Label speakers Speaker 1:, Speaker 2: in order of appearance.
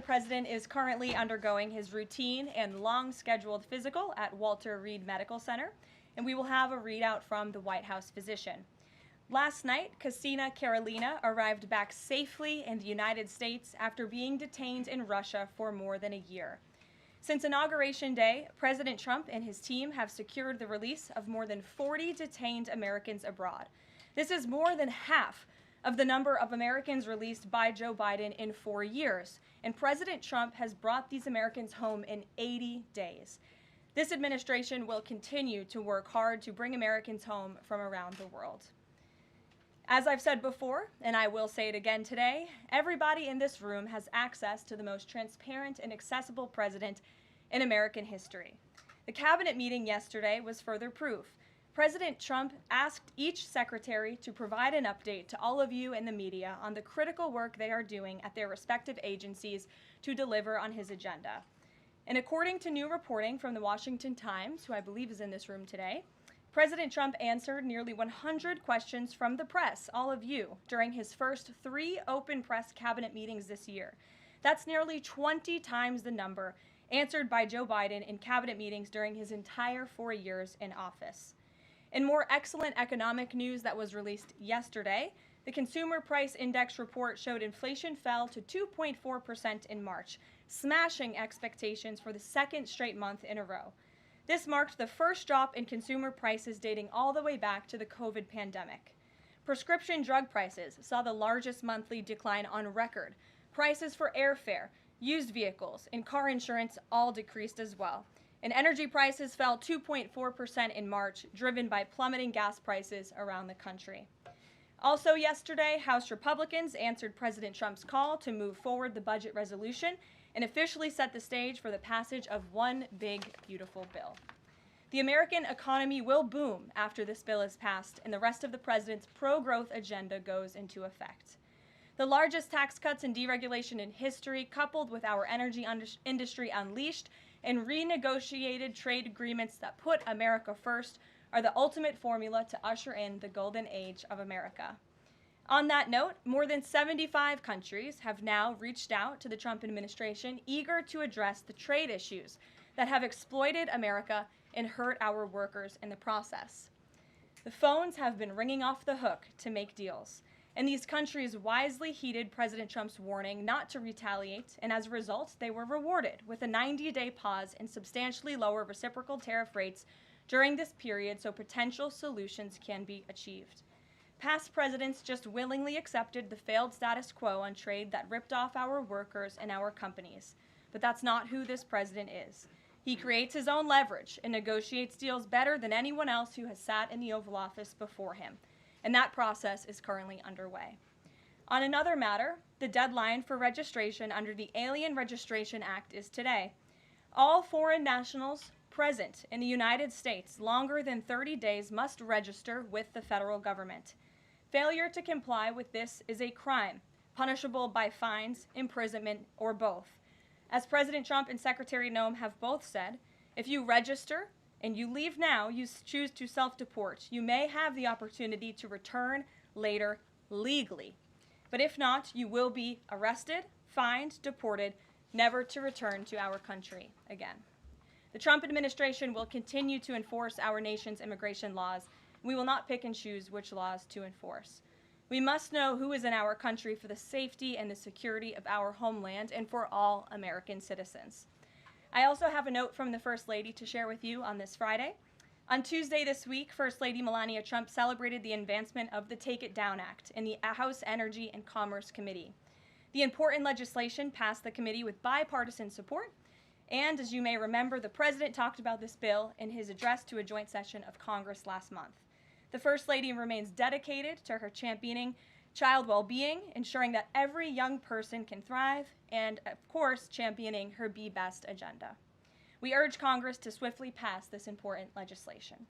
Speaker 1: the president is currently undergoing his routine and long-scheduled physical at Walter Reed Medical Center, and we will have a readout from the White House physician. Last night, Casina Carolina arrived back safely in the United States after being detained in Russia for more than a year. Since Inauguration Day, President Trump and his team have secured the release of more than 40 detained Americans abroad. This is more than half of the number of Americans released by Joe Biden in 4 years, and President Trump has brought these Americans home in 80 days. This administration will continue to work hard to bring Americans home from around the world. As I've said before, and I will say it again today, everybody in this room has access to the most transparent and accessible president in American history. The cabinet meeting yesterday was further proof. President Trump asked each secretary to provide an update to all of you in the media on the critical work they are doing at their respective agencies to deliver on his agenda. And according to new reporting from the Washington Times, who I believe is in this room today, President Trump answered nearly 100 questions from the press, all of you, during his first 3 open press cabinet meetings this year. That's nearly 20 times the number answered by Joe Biden in cabinet meetings during his entire 4 years in office. In more excellent economic news that was released yesterday, the Consumer Price Index report showed inflation fell to 2.4% in March, smashing expectations for the second straight month in a row. This marked the first drop in consumer prices dating all the way back to the COVID pandemic. Prescription drug prices saw the largest monthly decline on record. Prices for airfare, used vehicles, and car insurance all decreased as well. And energy prices fell 2.4% in March, driven by plummeting gas prices around the country. Also yesterday, House Republicans answered President Trump's call to move forward the budget resolution and officially set the stage for the passage of one big, beautiful bill. The American economy will boom after this bill is passed and the rest of the president's pro-growth agenda goes into effect. The largest tax cuts and deregulation in history, coupled with our energy industry unleashed and renegotiated trade agreements that put America first, are the ultimate formula to usher in the golden age of America. On that note, more than 75 countries have now reached out to the Trump administration, eager to address the trade issues that have exploited America and hurt our workers in the process. The phones have been ringing off the hook to make deals, and these countries wisely heeded President Trump's warning not to retaliate, and as a result, they were rewarded with a 90-day pause and substantially lower reciprocal tariff rates during this period so potential solutions can be achieved. Past presidents just willingly accepted the failed status quo on trade that ripped off our workers and our companies. But that's not who this president is. He creates his own leverage and negotiates deals better than anyone else who has sat in the Oval Office before him. And that process is currently underway. On another matter, the deadline for registration under the Alien Registration Act is today. All foreign nationals present in the United States longer than 30 days must register with the federal government. Failure to comply with this is a crime, punishable by fines, imprisonment, or both. As President Trump and Secretary Noem have both said, if you register and you leave now, you choose to self-deport, you may have the opportunity to return later legally. But if not, you will be arrested, fined, deported, never to return to our country again. The Trump administration will continue to enforce our nation's immigration laws. We will not pick and choose which laws to enforce. We must know who is in our country for the safety and the security of our homeland and for all American citizens. I also have a note from the First Lady to share with you on this Friday. On Tuesday this week, First Lady Melania Trump celebrated the advancement of the Take It Down Act in the House Energy and Commerce Committee. The important legislation passed the committee with bipartisan support. And as you may remember, the president talked about this bill in his address to a joint session of Congress last month. The First Lady remains dedicated to her championing child well-being, ensuring that every young person can thrive, and of course, championing her Be Best agenda. We urge Congress to swiftly pass this important legislation.